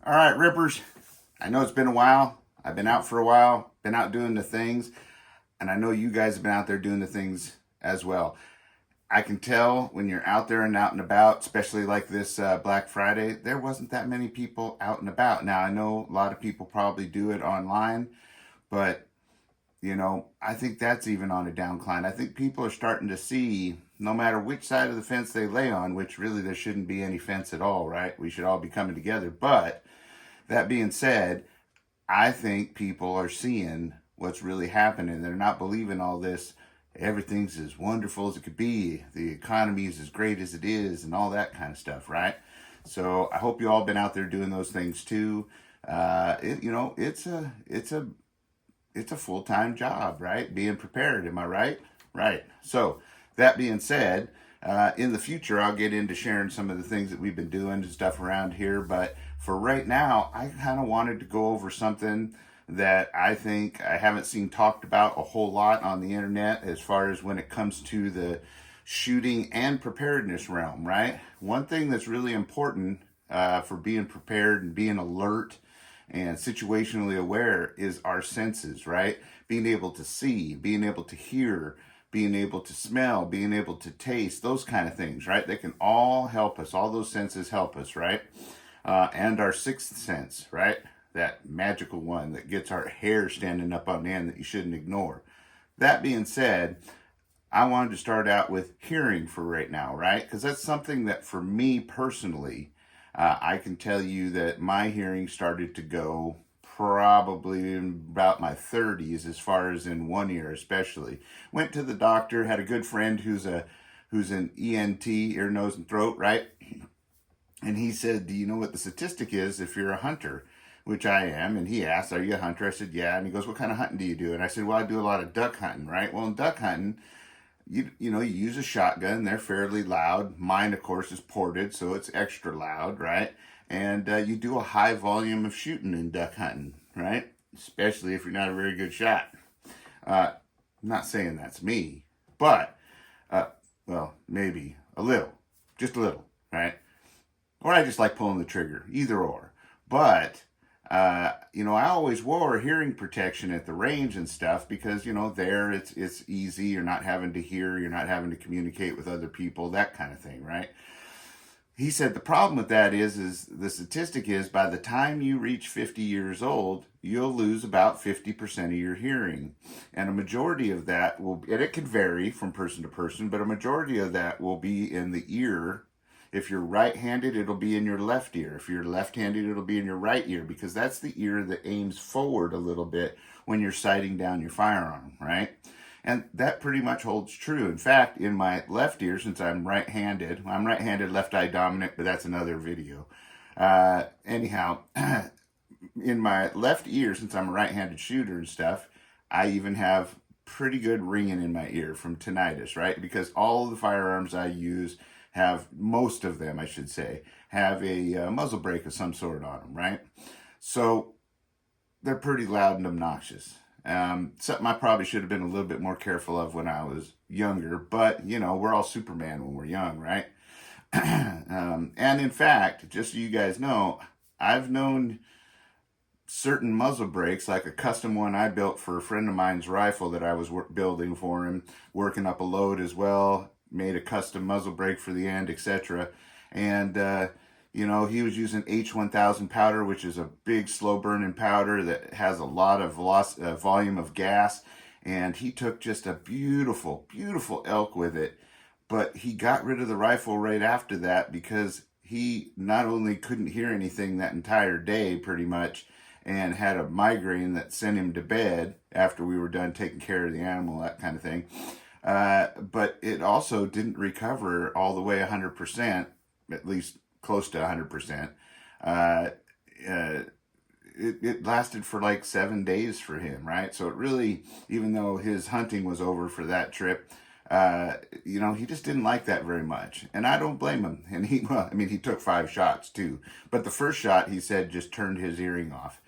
All right, Rippers. I know it's been a while. I've been out for a while, been out doing the things, and I know you guys have been out there doing the things as well. I can tell when you're out there and out and about, especially like this Black Friday, there wasn't that many people out and about. Now, I know a lot of people probably do it online, but I think that's even on a downcline. I think people are starting to see, no matter which side of the fence they lay on, which really there shouldn't be any fence at all, right? We should all be coming together. But that being said, I think people are seeing what's really happening. They're not believing all this. Everything's as wonderful as it could be. The economy is as great as it is, and all that kind of stuff, right? So I hope you all been out there doing those things too. It's a full time job, right? Being prepared. Am I right? Right. So that being said, in the future, I'll get into sharing some of the things that we've been doing and stuff around here. But for right now, I kind of wanted to go over something that I think I haven't seen talked about a whole lot on the internet as far as when it comes to the shooting and preparedness realm, right? One thing that's really important for being prepared and being alert and situationally aware is our senses, right? Being able to see, being able to hear, being able to smell, being able to taste, those kind of things, right? They can all help us. All those senses help us, right? And our sixth sense, right? That magical one that gets our hair standing up on end that you shouldn't ignore. That being said, I wanted to start out with hearing for right now, right? Because that's something that for me personally, I can tell you that my hearing started to go probably in about my 30s, as far as in one ear especially. Went to the doctor, had a good friend who's an ENT, ear, nose, and throat, right? And he said, do you know what the statistic is if you're a hunter? Which I am. And he asked, are you a hunter? I said, yeah. And he goes, what kind of hunting do you do? And I said, well, I do a lot of duck hunting, right? Well, in duck hunting, you use a shotgun. They're fairly loud. Mine, of course, is ported, so it's extra loud, right? And you do a high volume of shooting in duck hunting, right? Especially if you're not a very good shot. I'm not saying that's me, but, well, maybe a little. Just a little, right? Or I just like pulling the trigger, either or. But I always wore hearing protection at the range and stuff because, there it's easy. You're not having to hear, you're not having to communicate with other people, that kind of thing, right? He said the problem with that is the statistic is by the time you reach 50 years old, you'll lose about 50% of your hearing. And a majority of that and it could vary from person to person, but a majority of that will be in the ear. If you're right-handed, it'll be in your left ear. If you're left-handed, it'll be in your right ear because that's the ear that aims forward a little bit when you're sighting down your firearm, right? And that pretty much holds true. In fact, in my left ear, since I'm right-handed, left eye dominant, but that's another video. Anyhow, in my left ear, since I'm a right-handed shooter and stuff, I even have pretty good ringing in my ear from tinnitus, right? Because all of the firearms I use most of them, I should say, have a muzzle brake of some sort on them, right? So they're pretty loud and obnoxious. Something I probably should have been a little bit more careful of when I was younger, but we're all Superman when we're young, right? And in fact, just so you guys know, I've known certain muzzle brakes, like a custom one I built for a friend of mine's rifle that I was building for him, working up a load as well, made a custom muzzle brake for the end, etc. And he was using H1000 powder, which is a big slow burning powder that has a lot of volume of gas. And he took just a beautiful, beautiful elk with it. But he got rid of the rifle right after that because he not only couldn't hear anything that entire day pretty much, and had a migraine that sent him to bed after we were done taking care of the animal, that kind of thing. But it also didn't recover all the way 100%, at least close to 100%. It lasted for like 7 days for him, right? So it really, even though his hunting was over for that trip, he just didn't like that very much. And I don't blame him. And he took 5 shots too. But the first shot, he said, just turned his hearing off.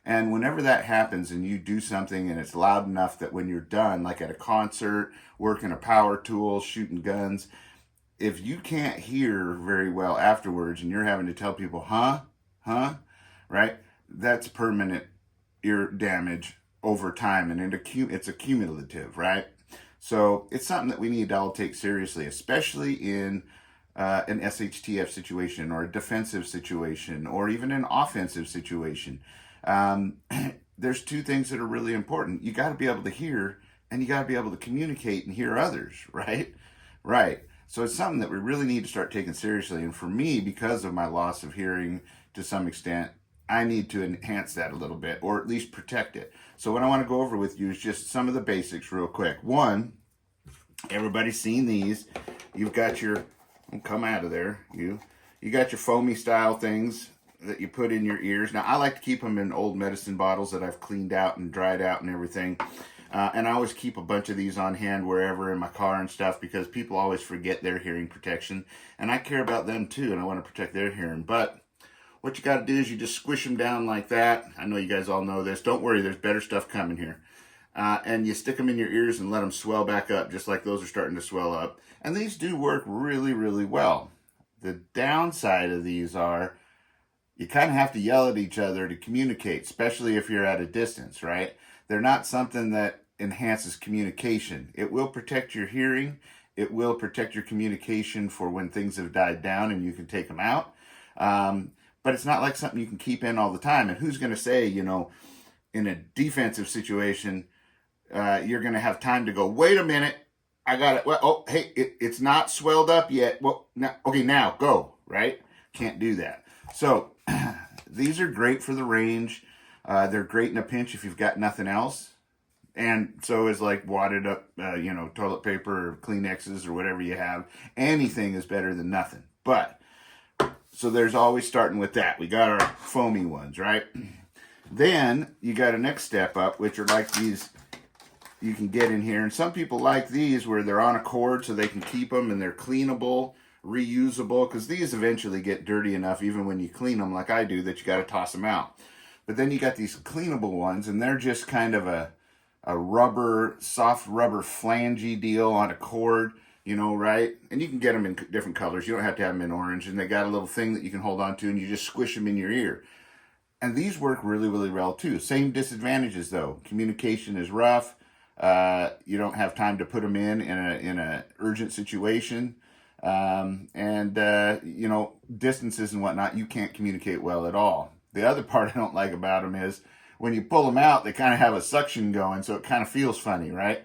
And whenever that happens and you do something and it's loud enough that when you're done, like at a concert, working a power tool, shooting guns, if you can't hear very well afterwards and you're having to tell people, huh, right? That's permanent ear damage over time, and it's accumulative, right? So it's something that we need to all take seriously, especially in an SHTF situation or a defensive situation or even an offensive situation. Um, there's two things that are really important. You got to be able to hear, and you got to be able to communicate and hear others, right? Right. So it's something that we really need to start taking seriously. And for me, because of my loss of hearing to some extent, I need to enhance that a little bit or at least protect it. So what I want to go over with you is just some of the basics real quick. One, everybody's seen these. You've got your, come out of there, you got your foamy style things that you put in your ears. Now I like to keep them in old medicine bottles that I've cleaned out and dried out and everything. And I always keep a bunch of these on hand wherever in my car and stuff because people always forget their hearing protection. And I care about them too, and I want to protect their hearing. But what you got to do is you just squish them down like that. I know you guys all know this. Don't worry, there's better stuff coming here. And you stick them in your ears and let them swell back up, just like those are starting to swell up. And these do work really, really well. The downside of these are you kind of have to yell at each other to communicate, especially if you're at a distance, right? They're not something that enhances communication. It will protect your hearing. It will protect your communication for when things have died down and you can take them out. But it's not like something you can keep in all the time. And who's going to say, in a defensive situation, you're going to have time to go, wait a minute, I got it. Well, oh, hey, it's not swelled up yet. Well, now go, right? Can't do that. So these are great for the range. They're great in a pinch if you've got nothing else. And so is like wadded up, toilet paper or Kleenexes or whatever you have. Anything is better than nothing. But, so there's always starting with that. We got our foamy ones, right? Then you got a next step up, which are like these you can get in here. And some people like these where they're on a cord so they can keep them and they're cleanable, reusable, because these eventually get dirty enough even when you clean them like I do that you got to toss them out. But then you got these cleanable ones and they're just kind of a soft rubber flangey deal on a cord, right? And you can get them in different colors. You don't have to have them in orange. And they got a little thing that you can hold on to and you just squish them in your ear. And these work really, really well too. Same disadvantages though. Communication is rough. You don't have time to put them in a urgent situation. Distances and whatnot, you can't communicate well at all. The other part I don't like about them is when you pull them out, they kind of have a suction going, so it kind of feels funny, right?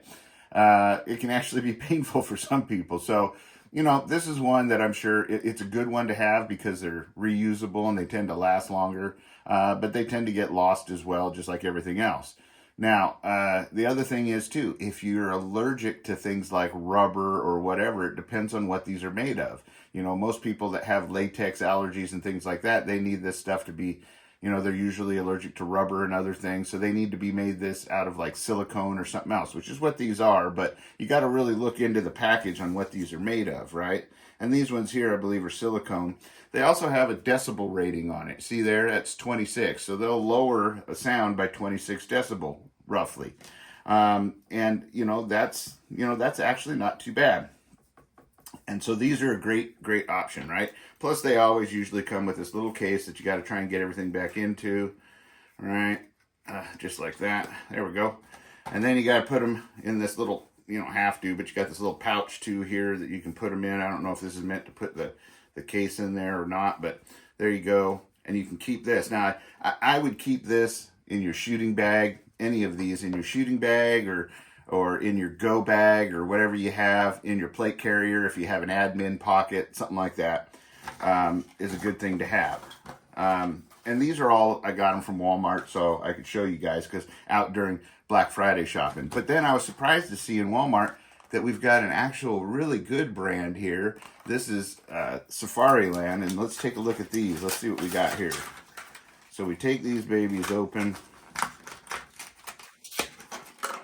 It can actually be painful for some people. So, this is one that I'm sure it's a good one to have because they're reusable and they tend to last longer, but they tend to get lost as well, just like everything else. Now, the other thing is too, if you're allergic to things like rubber or whatever, it depends on what these are made of. Most people that have latex allergies and things like that, they need this stuff to be, they're usually allergic to rubber and other things. So they need to be made this out of like silicone or something else, which is what these are. But you got to really look into the package on what these are made of, right? And these ones here, I believe, are silicone. They also have a decibel rating on it. See there, that's 26. So they'll lower a sound by 26 decibel, roughly. That's actually not too bad. And so these are a great, great option, right? Plus they always usually come with this little case that you got to try and get everything back into, right? Just like that. There we go. And then you got to put them in this little, have to, but you got this little pouch too here that you can put them in. I don't know if this is meant to put the case in there or not, but there you go. And you can keep this. Now, I would keep this in your shooting bag, any of these in your shooting bag or in your go bag or whatever you have in your plate carrier. If you have an admin pocket, something like that, is a good thing to have. And these are all, I got them from Walmart, so I could show you guys because out during Black Friday shopping. But then I was surprised to see in Walmart that we've got an actual really good brand here. This is Safariland, and let's take a look at these. Let's see what we got here. So we take these babies open.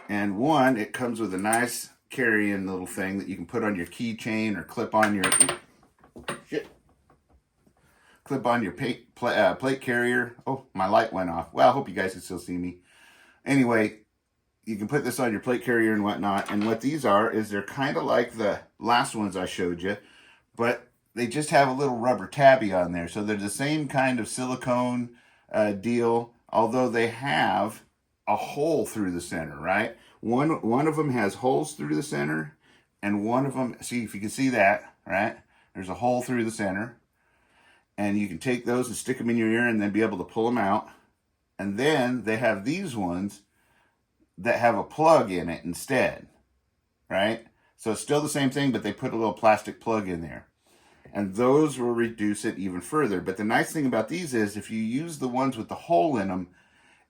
And one, it comes with a nice carry-in little thing that you can put on your keychain or clip on your plate carrier. Oh, my light went off. Well, I hope you guys can still see me. Anyway, you can put this on your plate carrier and whatnot. And what these are is they're kind of like the last ones I showed you, but they just have a little rubber tabby on there. So they're the same kind of silicone deal, although they have a hole through the center, right? One of them has holes through the center, and one of them, see if you can see that, right? There's a hole through the center, and you can take those and stick them in your ear and then be able to pull them out. And then they have these ones that have a plug in it instead, right? So it's still the same thing, but they put a little plastic plug in there. And those will reduce it even further. But the nice thing about these is if you use the ones with the hole in them,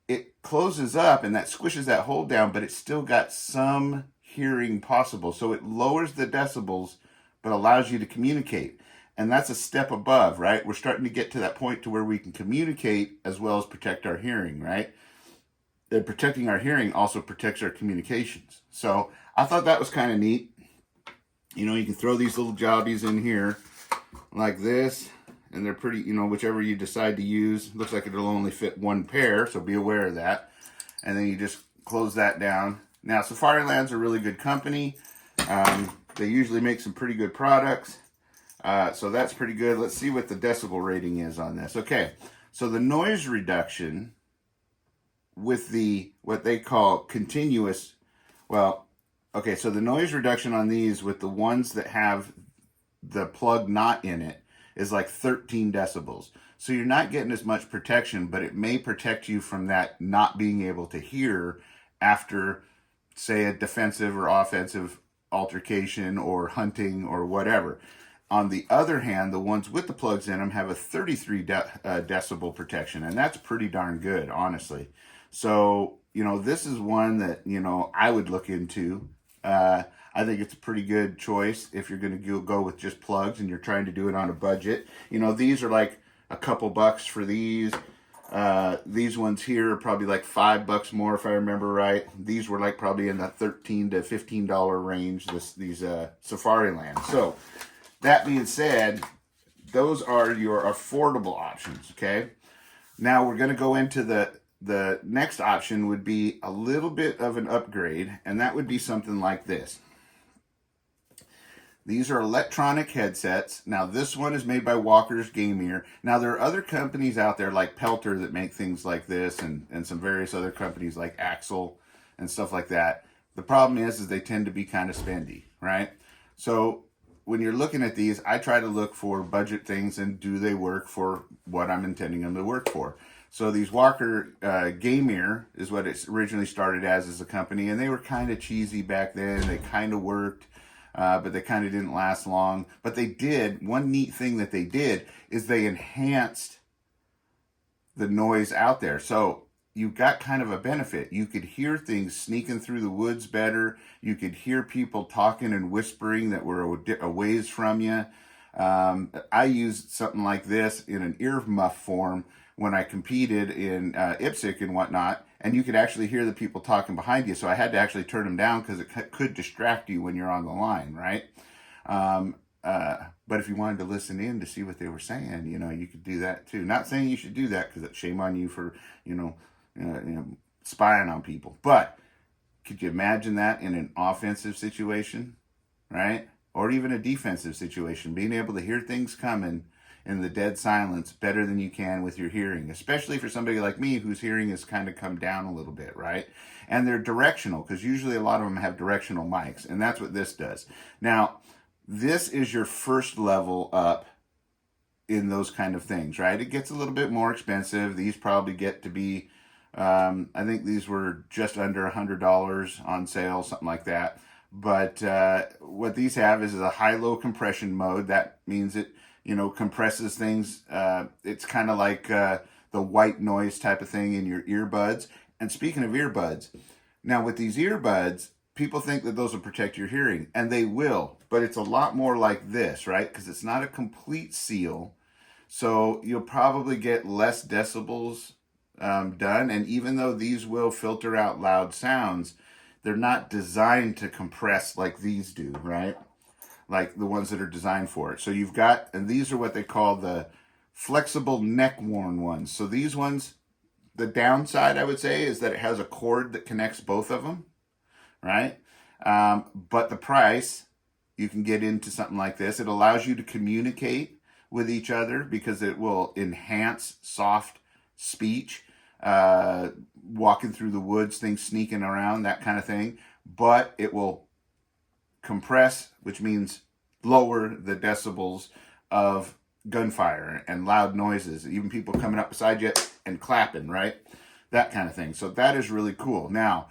it closes up and that squishes that hole down, but it's still got some hearing possible. So it lowers the decibels, but allows you to communicate. And that's a step above, right? We're starting to get to that point to where we can communicate as well as protect our hearing, right? And protecting our hearing also protects our communications. So I thought that was kind of neat. You know, you can throw these little jobbies in here like this, and they're pretty, you know, whichever you decide to use. Looks like it'll only fit one pair, so be aware of that. And then you just close that down. Now, Safariland's a really good company. They usually make some pretty good products. So that's pretty good. Let's see what the decibel rating is on this. Okay, so the noise reduction with the, what they call continuous, well, okay, so the noise reduction on these with the ones that have the plug not in it is like 13 decibels. So you're not getting as much protection, but it may protect you from that not being able to hear after, say, a defensive or offensive altercation or hunting or whatever. On the other hand, the ones with the plugs in them have a 33 decibel protection, and that's pretty darn good, honestly. So, you know, this is one that, you know, I would look into. I think it's a pretty good choice if you're going to go with just plugs and you're trying to do it on a budget. You know, these are like a couple bucks for these. These ones here are probably like $5 more if I remember right. These were like probably in the $13 to $15 range, these Safariland. So that being said, those are your affordable options, okay? Now we're going to go into the next option would be a little bit of an upgrade, and that would be something like this. These are electronic headsets. Now, this one is made by Walker's Game Ear. Now, there are other companies out there like Pelter that make things like this, and some various other companies like Axel and stuff like that. The problem is they tend to be kind of spendy, right? So when you're looking at these, I try to look for budget things and do they work for what I'm intending them to work for. So these Walker Game Ear is what it originally started as a company, and they were kind of cheesy back then. They kind of worked. But they kind of didn't last long. But they did, one neat thing that they did is they enhanced the noise out there. So you got kind of a benefit. You could hear things sneaking through the woods better. You could hear people talking and whispering that were a ways from you. I used something like this in an earmuff form when I competed in IPSC and whatnot, and you could actually hear the people talking behind you. So I had to actually turn them down because it could distract you when you're on the line, right? But if you wanted to listen in to see what they were saying, you know, you could do that too. Not saying you should do that because it's shame on you for, spying on people. But could you imagine that in an offensive situation, right? Or even a defensive situation, being able to hear things coming in the dead silence better than you can with your hearing, especially for somebody like me whose hearing has kind of come down a little bit, right? And they're directional, because usually a lot of them have directional mics, and that's what this does. Now, this is your first level up in those kind of things, right? It gets a little bit more expensive. These probably get to be, I think these were just under $100 on sale, something like that. But what these have is a high-low compression mode. That means it, compresses things. It's kind of like the white noise type of thing in your earbuds. And speaking of earbuds, now with these earbuds, people think that those will protect your hearing, and they will, but it's a lot more like this, right? Because it's not a complete seal, so you'll probably get less decibels done. And even though these will filter out loud sounds, they're not designed to compress like these do, right? Like the ones that are designed for it. So you've got, and these are what they call the flexible neck worn ones. So these ones, the downside I would say is that it has a cord that connects both of them, right? But the price, you can get into something like this. It allows you to communicate with each other because it will enhance soft speech, walking through the woods, things sneaking around, that kind of thing. But it will compress, which means lower the decibels of gunfire and loud noises, even people coming up beside you and clapping, right? That kind of thing. So that is really cool. Now,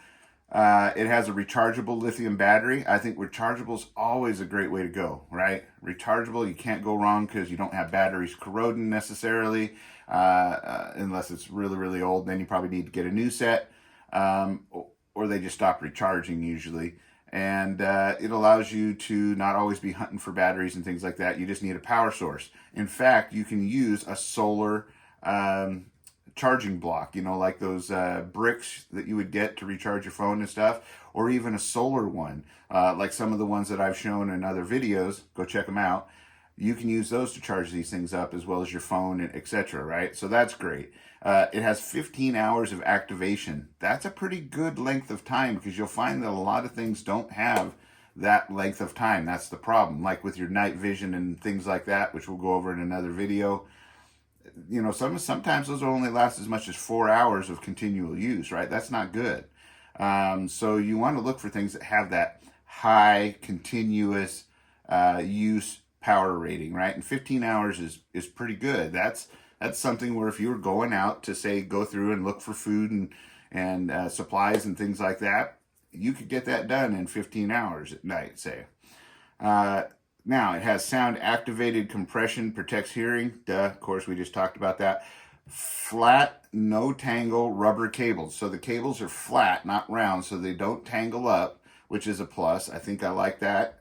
it has a rechargeable lithium battery. I think rechargeable is always a great way to go, right? Rechargeable, you can't go wrong because you don't have batteries corroding necessarily, unless it's really, really old. Then you probably need to get a new set, or they just stop recharging usually. And it allows you to not always be hunting for batteries and things like that. You just need a power source. In fact, you can use a solar charging block, like those bricks that you would get to recharge your phone and stuff, or even a solar one, like some of the ones that I've shown in other videos. Go check them out. You can use those to charge these things up as well as your phone, etc. Right? So that's great. It has 15 hours of activation. That's a pretty good length of time because you'll find that a lot of things don't have that length of time. That's the problem. Like with your night vision and things like that, which we'll go over in another video. Sometimes those will only last as much as 4 hours of continual use, right? That's not good. So you want to look for things that have that high continuous use power rating, right? And 15 hours is pretty good. That's something where if you were going out to, say, go through and look for food and supplies and things like that, you could get that done in 15 hours at night, say. Now, it has sound activated compression, protects hearing. Duh, of course, we just talked about that. Flat, no tangle rubber cables. So the cables are flat, not round, so they don't tangle up, which is a plus. I think I like that.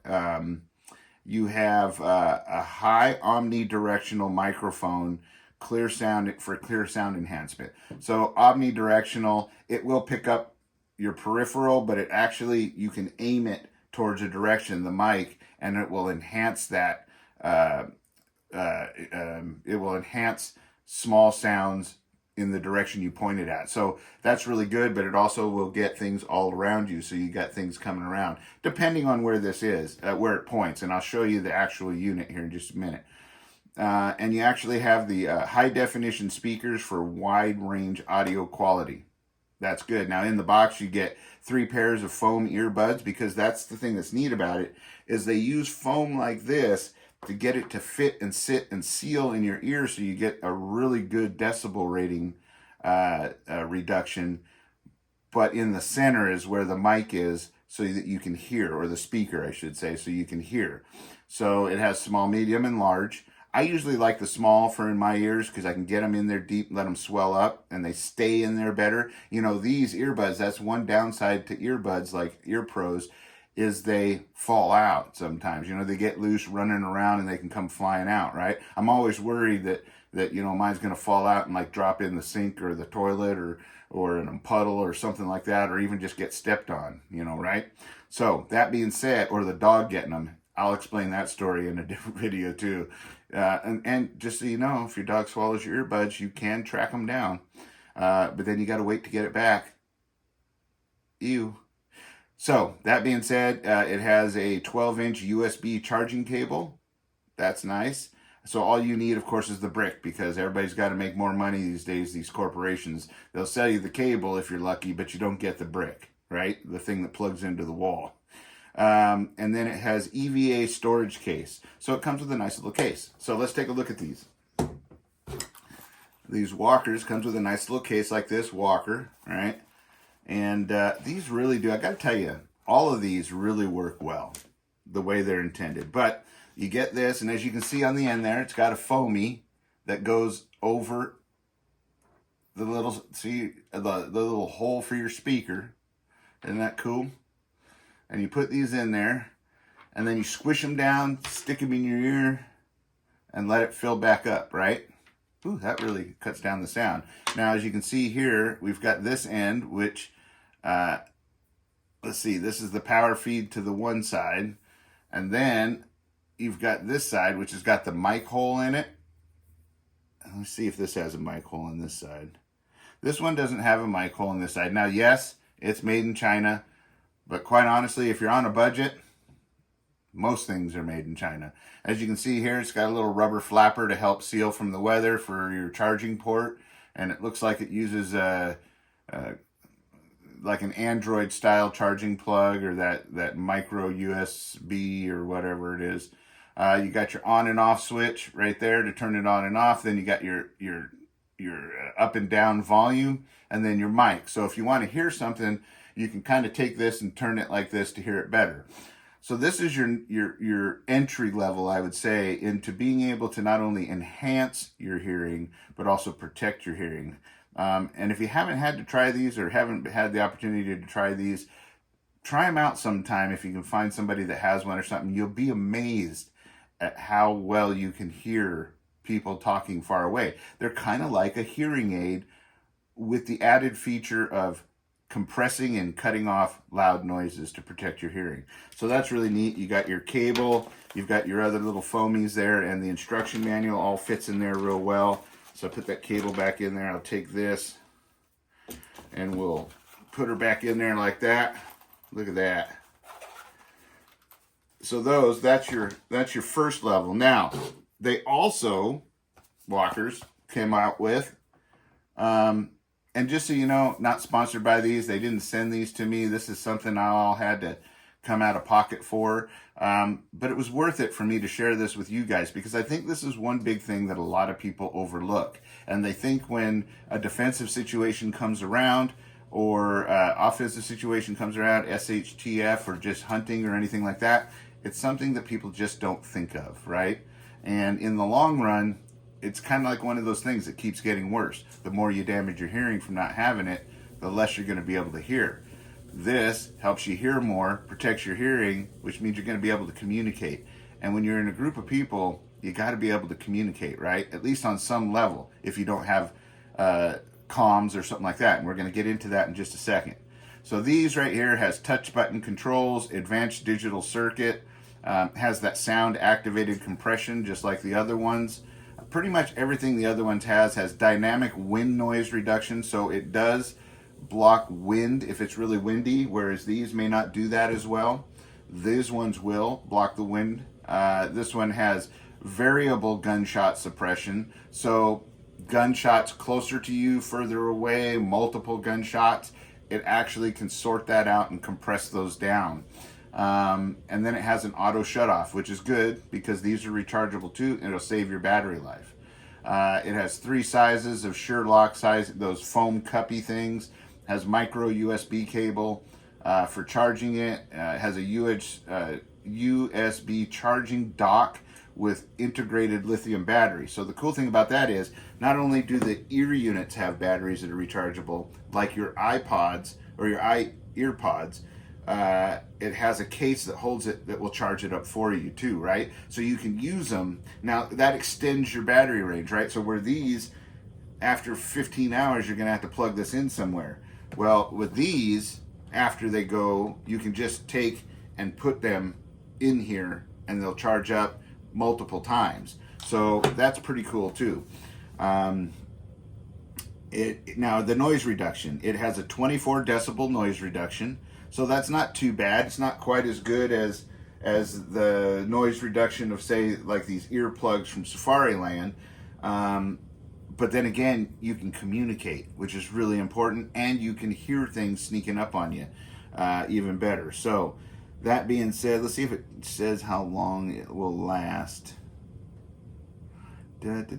You have a high omnidirectional microphone, clear sound enhancement. So omnidirectional, it will pick up your peripheral, but it actually, you can aim it towards a direction, the mic, and it will enhance that. It will enhance small sounds in the direction you point it at. So that's really good, but it also will get things all around you. So you got things coming around, depending on where this is, where it points. And I'll show you the actual unit here in just a minute. And you actually have the high definition speakers for wide range audio quality. That's good. Now in the box you get 3 pairs of foam earbuds, because that's the thing that's neat about it, is they use foam like this to get it to fit and sit and seal in your ear, so you get a really good decibel rating reduction. But in the center is where the mic is, so that you can hear, or the speaker I should say, so you can hear. So it has small, medium, and large. I usually like the small for in my ears because I can get them in there deep, let them swell up, and they stay in there better. These earbuds, that's one downside to earbuds like Ear Pros, is they fall out sometimes. They get loose running around and they can come flying out, right? I'm always worried that mine's going to fall out and like drop in the sink or the toilet or in a puddle or something like that, or even just get stepped on, right? So that being said, or the dog getting them, I'll explain that story in a different video too. And just so you know, if your dog swallows your earbuds, you can track them down. But then you got to wait to get it back. Ew. So that being said, it has a 12-inch USB charging cable. That's nice. So all you need, of course, is the brick, because everybody's got to make more money these days, these corporations. They'll sell you the cable if you're lucky, but you don't get the brick, right? The thing that plugs into the wall. And then it has EVA storage case. So it comes with a nice little case. So let's take a look at these. These walkers comes with a nice little case like this, walker, right? And these really do, I got to tell you, all of these really work well the way they're intended. But you get this, and as you can see on the end there, it's got a foamy that goes over the little, see, the little hole for your speaker. Isn't that cool? And you put these in there, and then you squish them down, stick them in your ear, and let it fill back up, right? Ooh, that really cuts down the sound. Now, as you can see here, we've got this end, which, let's see, this is the power feed to the one side. And then you've got this side, which has got the mic hole in it. Let's see if this has a mic hole on this side. This one doesn't have a mic hole on this side. Now, yes, it's made in China, but quite honestly, if you're on a budget, most things are made in China. As you can see here, it's got a little rubber flapper to help seal from the weather for your charging port. and it looks like it uses like an Android style charging plug, or that micro USB or whatever it is. You got your on and off switch right there to turn it on and off. Then you got your up and down volume, and then your mic. So if you want to hear something, you can kind of take this and turn it like this to hear it better. So this is your entry level, I would say, into being able to not only enhance your hearing, but also protect your hearing. And if you haven't had to try these, or haven't had the opportunity to try these, try them out sometime if you can find somebody that has one or something. You'll be amazed at how well you can hear people talking far away. They're kind of like a hearing aid with the added feature of compressing and cutting off loud noises to protect your hearing. So that's really neat. You got your cable, you've got your other little foamies there, and the instruction manual all fits in there real well. So I put that cable back in there. I'll take this and we'll put her back in there like that. Look at that. So that's your first level. Now, they also, Walkers, came out with, and just so you know, not sponsored by these. They didn't send these to me. This is something I all had to come out of pocket for. But it was worth it for me to share this with you guys, because I think this is one big thing that a lot of people overlook. And they think when a defensive situation comes around, or offensive situation comes around, SHTF, or just hunting or anything like that, it's something that people just don't think of, right? And in the long run, it's kind of like one of those things that keeps getting worse. The more you damage your hearing from not having it, the less you're going to be able to hear. This helps you hear more, protects your hearing, which means you're going to be able to communicate. And when you're in a group of people, you got to be able to communicate, right? At least on some level, if you don't have comms or something like that. And we're going to get into that in just a second. So these right here has touch button controls, advanced digital circuit, has that sound activated compression just like the other ones. Pretty much everything the other ones has dynamic wind noise reduction, so it does block wind if it's really windy, whereas these may not do that as well. These ones will block the wind. This one has variable gunshot suppression, so gunshots closer to you, further away, multiple gunshots, it actually can sort that out and compress those down. And then it has an auto shut off, which is good because these are rechargeable too, and it'll save your battery life. It has 3 sizes of Sherlock size, those foam cuppy things. Has micro USB cable for charging it. It has a USB charging dock with integrated lithium battery. So the cool thing about that is, not only do the ear units have batteries that are rechargeable, like your iPods or your earpods, it has a case that holds it that will charge it up for you too, right? So you can use them. Now that extends your battery range, right? So where these, after 15 hours, you're gonna have to plug this in somewhere. Well, with these, after they go, you can just take and put them in here and they'll charge up multiple times. So that's pretty cool too. Now the noise reduction, it has a 24 decibel noise reduction. So that's not too bad. It's not quite as good as the noise reduction of, say, like these earplugs from Safariland. But then again, you can communicate, which is really important, and you can hear things sneaking up on you even better. So that being said, let's see if it says how long it will last. It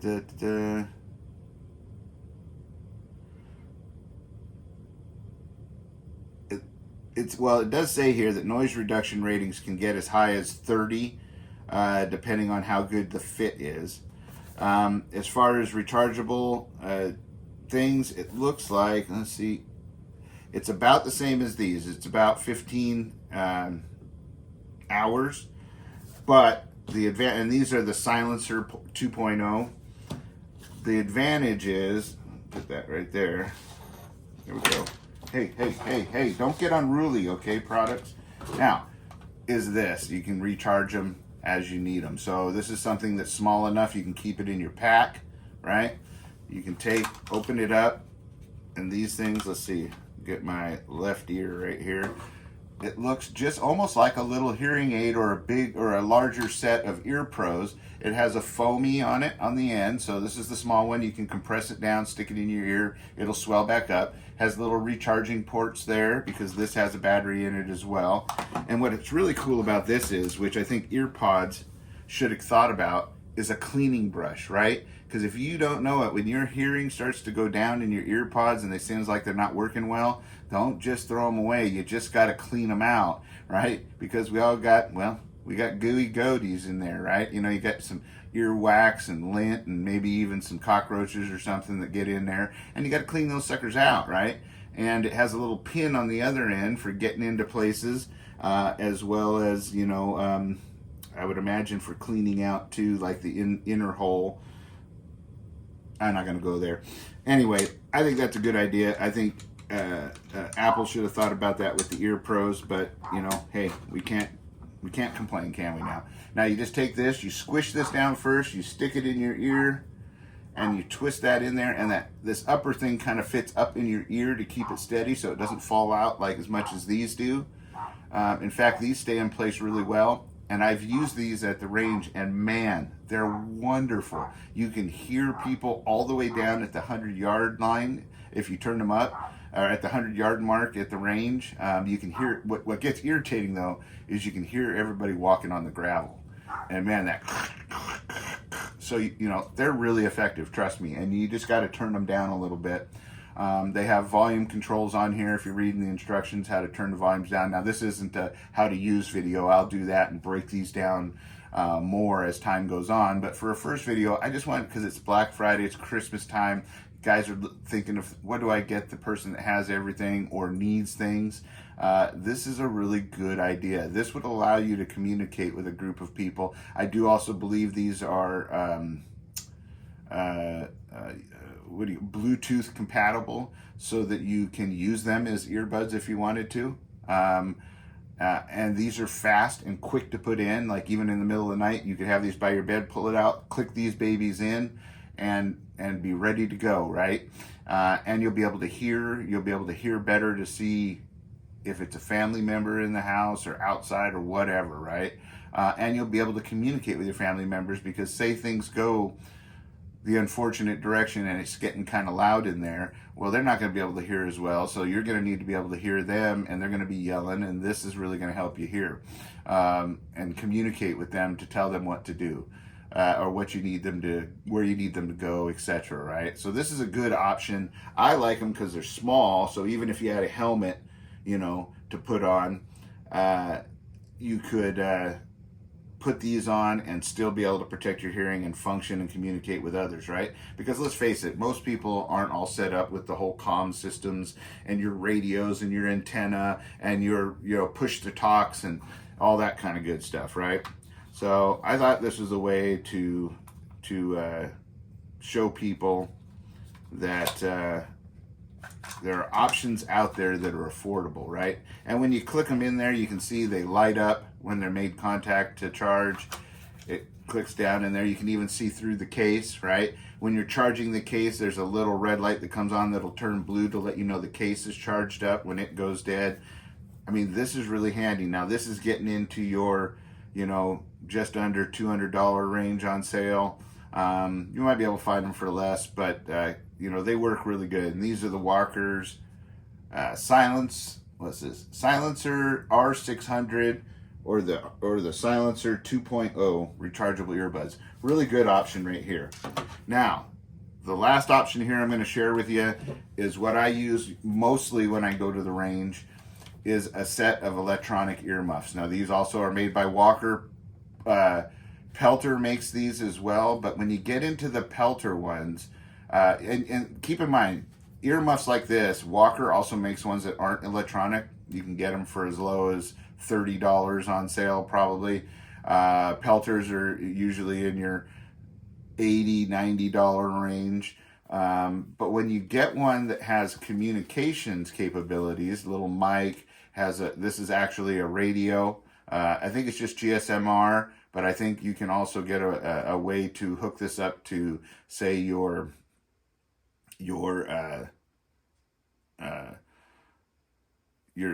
does say here that noise reduction ratings can get as high as 30, depending on how good the fit is. As far as rechargeable things, it looks like, let's see, it's about the same as these. It's about 15 hours, but and these are the Silencer 2.0. The advantage is, put that right there. There we go. Hey, don't get unruly, okay, products? Now, is this. You can recharge them as you need them. So this is something that's small enough you can keep it in your pack, right? You can open it up, and these things, let's see, get my left ear right here. It looks just almost like a little hearing aid or a big or a larger set of ear pros. It has a foamy on it on the end. So this is the small one. You can compress it down, stick it in your ear. It'll swell back up. Has little recharging ports there because this has a battery in it as well. And what it's really cool about this is, which I think ear pods should have thought about, is a cleaning brush, right? Because if you don't know it, when your hearing starts to go down in your ear pods and they seems like they're not working well, don't just throw them away. You just got to clean them out, right? Because we all got, well, we got gooey goatees in there, right? You know, you got some ear wax and lint and maybe even some cockroaches or something that get in there, and you got to clean those suckers out, right? And it has a little pin on the other end for getting into places, as well as, you know, I would imagine for cleaning out too, like the inner hole. I'm not going to go there. Anyway, I think that's a good idea. I think Apple should have thought about that with the ear pros, but you know, hey, we can't complain, can we now? Now you just take this, you squish this down first, you stick it in your ear, and you twist that in there, and this upper thing kind of fits up in your ear to keep it steady so it doesn't fall out like as much as these do. In fact, these stay in place really well. And I've used these at the range, and man, they're wonderful. You can hear people all the way down at the 100-yard line if you turn them up, or at the 100-yard mark at the range. You can hear, what gets irritating though, is you can hear everybody walking on the gravel. And man, that, so, you know, they're really effective, trust me. And you just got to turn them down a little bit. They have volume controls on here if you're reading the instructions how to turn the volumes down. Now this isn't a how to use video. I'll do that and break these down more as time goes on. But for a first video, I just want, because it's Black Friday, it's Christmas time, guys are thinking of what do I get the person that has everything or needs things. This is a really good idea. This would allow you to communicate with a group of people. I do also believe these are Bluetooth compatible, so that you can use them as earbuds if you wanted to. And these are fast and quick to put in. Like even in the middle of the night, you could have these by your bed, pull it out, click these babies in, and be ready to go, right? And you'll be able to hear better to see if it's a family member in the house or outside or whatever, right? And you'll be able to communicate with your family members, because say things go the unfortunate direction and it's getting kind of loud in there, well, they're not going to be able to hear as well, so you're going to need to be able to hear them, and they're going to be yelling, and this is really going to help you hear and communicate with them to tell them what to do, or what you need them to, where you need them to go, etc., right? So this is a good option. I like them because they're small, so even if you had a helmet, you know, to put on, you could put these on and still be able to protect your hearing and function and communicate with others, right? Because let's face it, most people aren't all set up with the whole comm systems and your radios and your antenna and your, you know, push to talks and all that kind of good stuff, right? So I thought this was a way to show people that there are options out there that are affordable, right? And when you click them in there, you can see they light up when they're made contact to charge. It clicks down in there. You can even see through the case, right? When you're charging the case, there's a little red light that comes on that'll turn blue to let you know the case is charged up when it goes dead. I mean, this is really handy. Now, this is getting into your, you know, just under $200 range on sale. You might be able to find them for less, but you know, they work really good. And these are the Walker's Silencer R600 or the Silencer 2.0 rechargeable earbuds. Really good option right here. Now, the last option here I'm going to share with you is what I use mostly when I go to the range, is a set of electronic earmuffs. Now, these also are made by Walker. Pelter makes these as well, but when you get into the Pelter ones, and keep in mind, earmuffs like this, Walker also makes ones that aren't electronic. You can get them for as low as $30 on sale, probably. Pelters are usually in your $80, $90 range. But when you get one that has communications capabilities, little mic, this is actually a radio. I think it's just GSMR, but I think you can also get a way to hook this up to, say, your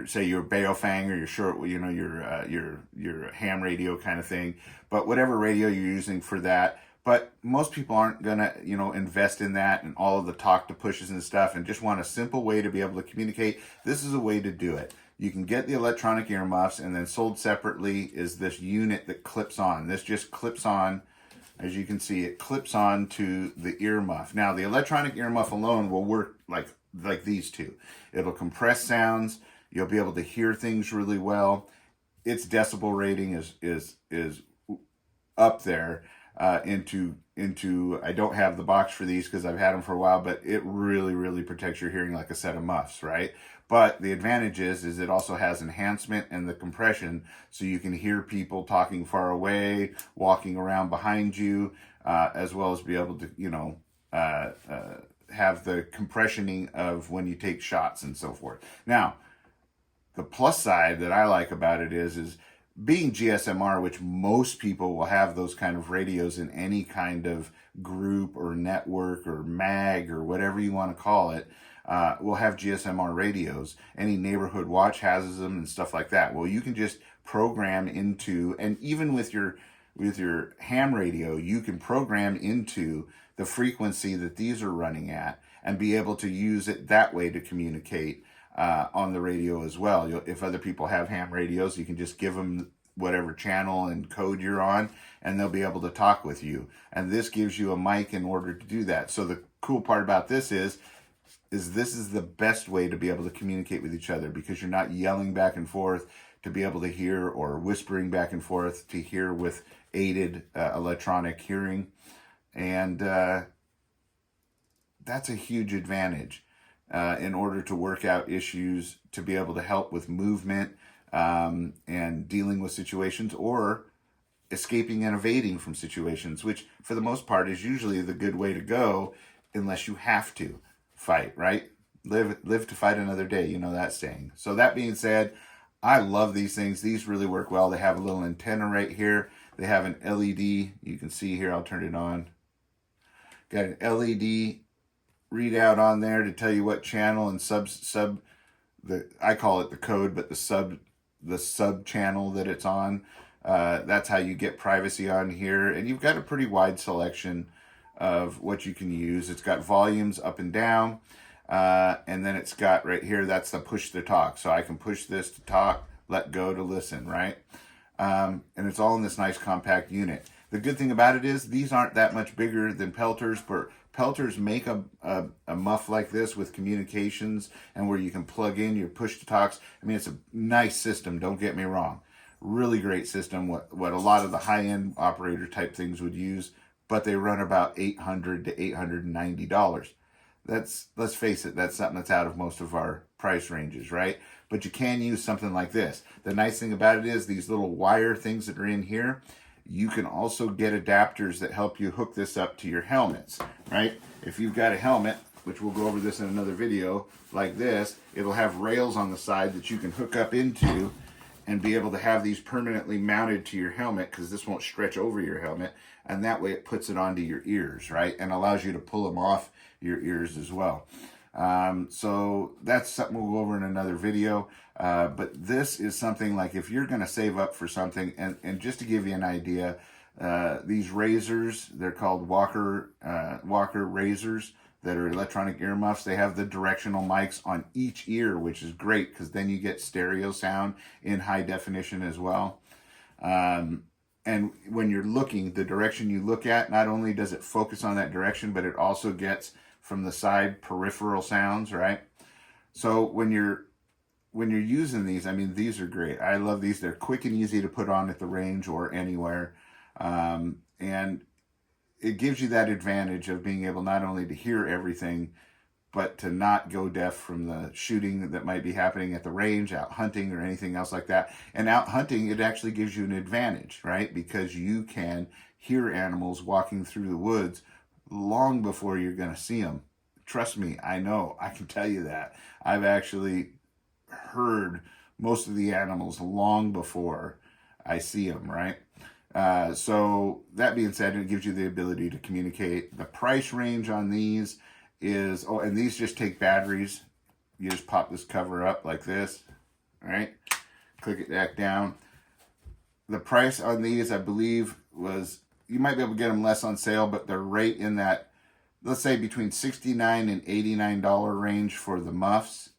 say your Baofeng or your short, your ham radio kind of thing, but whatever radio you're using for that. But most people aren't gonna, invest in that and all of the talk to pushes and stuff, and just want a simple way to be able to communicate. This is a way to do it. You can get the electronic earmuffs, and then sold separately is this unit that clips on. This just clips on. As you can see, it clips on to the earmuff. Now, the electronic earmuff alone will work like these two. It'll compress sounds. You'll be able to hear things really well. Its decibel rating is up there into I don't have the box for these because I've had them for a while, but it really protects your hearing like a set of muffs, right? But the advantage is it also has enhancement and the compression, so you can hear people talking far away, walking around behind you, as well as be able to have the compressioning of when you take shots and so forth. Now, the plus side that I like about it is being GSMR, which most people will have those kind of radios in any kind of group or network or mag or whatever you want to call it, will have GSMR radios. Any neighborhood watch has them and stuff like that. Well, you can just program into, and even with your ham radio, you can program into the frequency that these are running at and be able to use it that way to communicate on the radio as well. If other people have ham radios, you can just give them whatever channel and code you're on, and they'll be able to talk with you. And this gives you a mic in order to do that. So the cool part about this is this is the best way to be able to communicate with each other, because you're not yelling back and forth to be able to hear, or whispering back and forth to hear with aided electronic hearing. And that's a huge advantage in order to work out issues, to be able to help with movement and dealing with situations, or escaping and evading from situations, which for the most part is usually the good way to go, unless you have to fight, right? Live to fight another day, you know that saying. So that being said, I love these things. These really work well. They have a little antenna right here. They have an LED. You can see here, I'll turn it on. Got an LED readout on there to tell you what channel and I call it the code, but the sub channel that it's on. That's how you get privacy on here. And you've got a pretty wide selection of what you can use. It's got volumes up and down. And then it's got right here, that's the push to talk. So I can push this to talk, let go to listen, right? And it's all in this nice compact unit. The good thing about it is these aren't that much bigger than Pelters, but Pelters make a muff like this with communications and where you can plug in your push to talks. I mean, it's a nice system, don't get me wrong. Really great system, what a lot of the high-end operator type things would use, but they run about $800 to $890. Let's face it, that's something that's out of most of our price ranges, right? But you can use something like this. The nice thing about it is these little wire things that are in here, you can also get adapters that help you hook this up to your helmets, right? If you've got a helmet, which we'll go over this in another video, like this, it'll have rails on the side that you can hook up into and be able to have these permanently mounted to your helmet, because this won't stretch over your helmet, and that way it puts it onto your ears, right? And allows you to pull them off your ears as well. So that's something we'll go over in another video. But this is something like if you're going to save up for something, and just to give you an idea, these razors, they're called Walker razors that are electronic earmuffs. They have the directional mics on each ear, which is great because then you get stereo sound in high definition as well. And when you're looking, the direction you look at, not only does it focus on that direction, but it also gets from the side peripheral sounds, right? So when you're using these, I mean, these are great. I love these. They're quick and easy to put on at the range or anywhere. And it gives you that advantage of being able not only to hear everything, but to not go deaf from the shooting that might be happening at the range, out hunting or anything else like that. And out hunting, it actually gives you an advantage, right? Because you can hear animals walking through the woods long before you're going to see them. Trust me, I know, I can tell you that. I've actually heard most of the animals long before I see them, right? So that being said, it gives you the ability to communicate. The price range on these is, and these just take batteries. You just pop this cover up like this, All right, click it back down. The price on these, I believe, was, you might be able to get them less on sale, but they're right in that, let's say between $69 and $89 range for the muffs.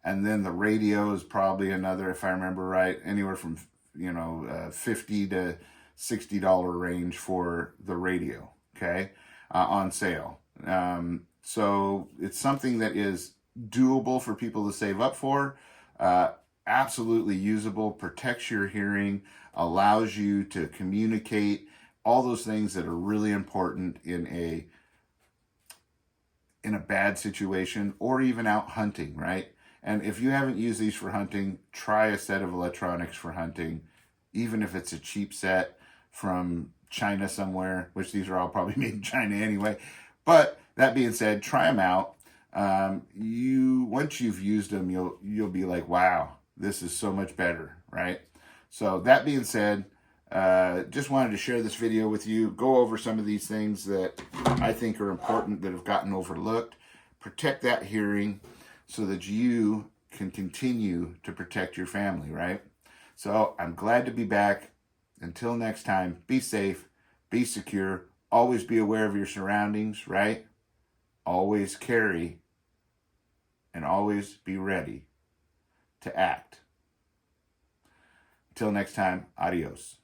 And then the radio is probably another, if I remember right, anywhere from, $50 to $60 range for the radio, okay, on sale. So it's something that is doable for people to save up for, absolutely usable, protects your hearing, allows you to communicate, all those things that are really important in a bad situation, or even out hunting, right? And if you haven't used these for hunting, try a set of electronics for hunting, even if it's a cheap set from China somewhere, which these are all probably made in China anyway. But that being said, try them out. Once you've used them, you'll be like, wow, this is so much better, right? So that being said, just wanted to share this video with you, go over some of these things that I think are important that have gotten overlooked, protect that hearing so that you can continue to protect your family, right? So I'm glad to be back. Until next time, be safe, be secure, always be aware of your surroundings, right? Always carry and always be ready to act. Until next time, adios.